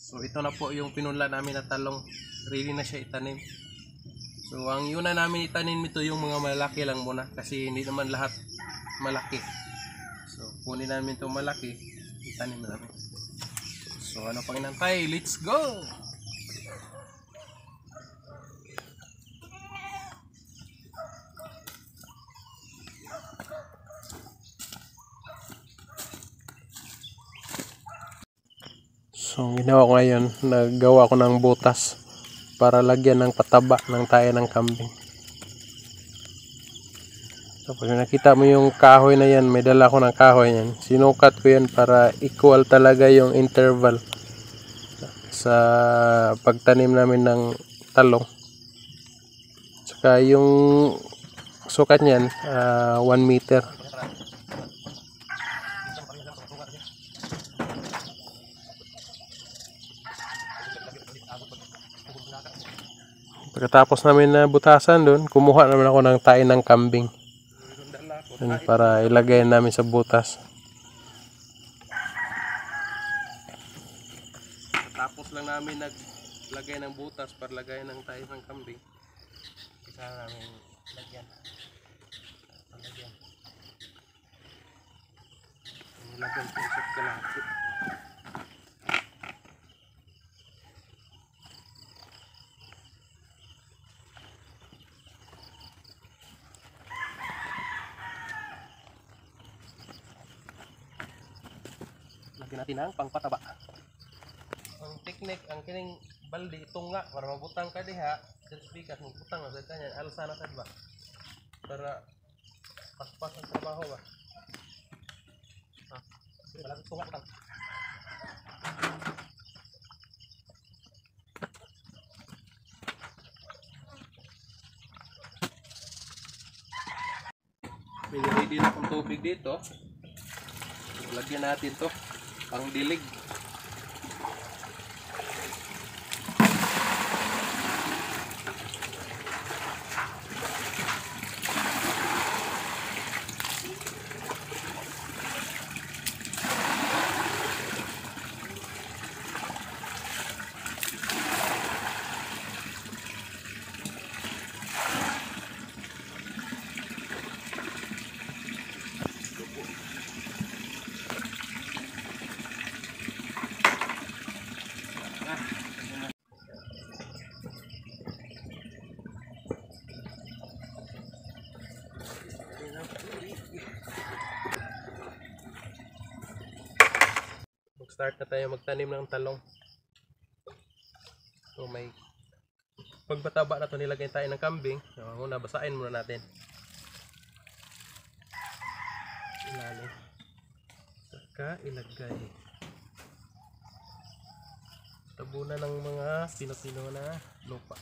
So ito na po yung pinunla namin na talong. Ready na siya itanim. So ang yun na namin itanim ito yung mga malaki lang muna kasi hindi naman lahat malaki. So kunin namin itong malaki, itanim namin. So ano pang inantay? Let's go! So ginawa ko ngayon, naggawa ko ng butas para lagyan ng pataba ng tae ng kambing. So pag nakita mo yung kahoy na yan, may dala ko ng kahoy yan. Sinukat ko yan para equal talaga yung interval sa pagtanim namin ng talong. Saka yung sukat niyan 1 meter. Pagkatapos namin na butasan doon, kumuha naman ako ng tae ng kambing para ilagay namin sa butas. Tapos lang namin naglagay ng butas para lagay ng tae ng kambing. Isa namin lagyan. Nilagyan ko sa kalahati. Lagyan natin ang pangpataba. Ang teknik, ang kining baldi tunga para mabutang ka diha, just bigas mabutang na sa kanya, alsa na sad ba? Para paspas ang trabaho ba? Wala tunga butang. May ready na akong tubig dito. Lagyan natin to pang dilig. Start na tayo magtanim ng talong. So may pagbataba na to, nilagay tayo ng kambing. So muna basahin muna natin. Ilalim. Saka ilagay. Tabunan ng mga pino-pino na lupa.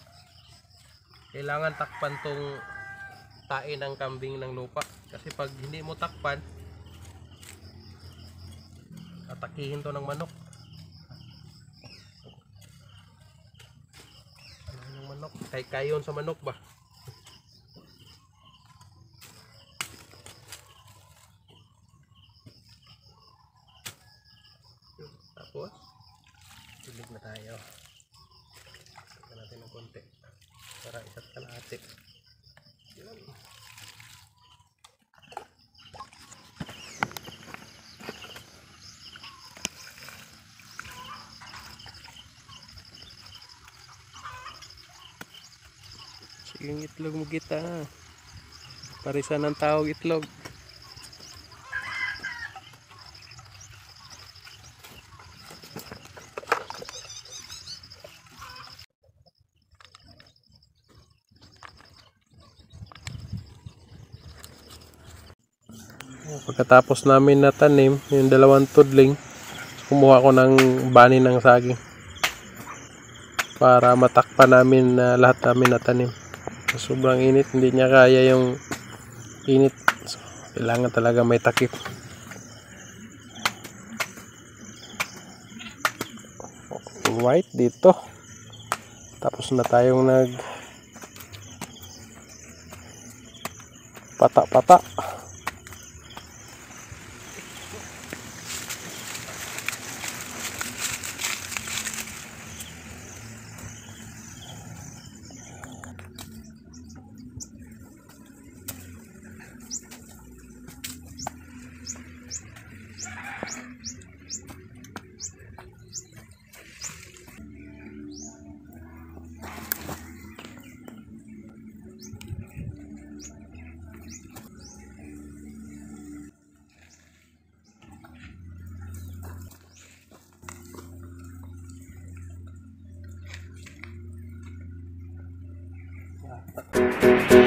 Kailangan takpan tong tae ng kambing ng lupa. Kasi pag hindi mo takpan, atakihin to ng manok. Ano ng manok? Kayon sa manok ba? Tapos tulig na tayo. Ito natin ng konti para isa't kalahati. Yan. Yung itlog mo kita, parisan ng tawag itlog. Pagkatapos namin natanim yung 2 tudling, kumuha ko ng bani ng saging para matakpan namin na lahat namin natanim. Sobrang init, hindi niya kaya yung init. So, kailangan talaga may takip. White dito. Tapos na tayong nag pata-pata. Thank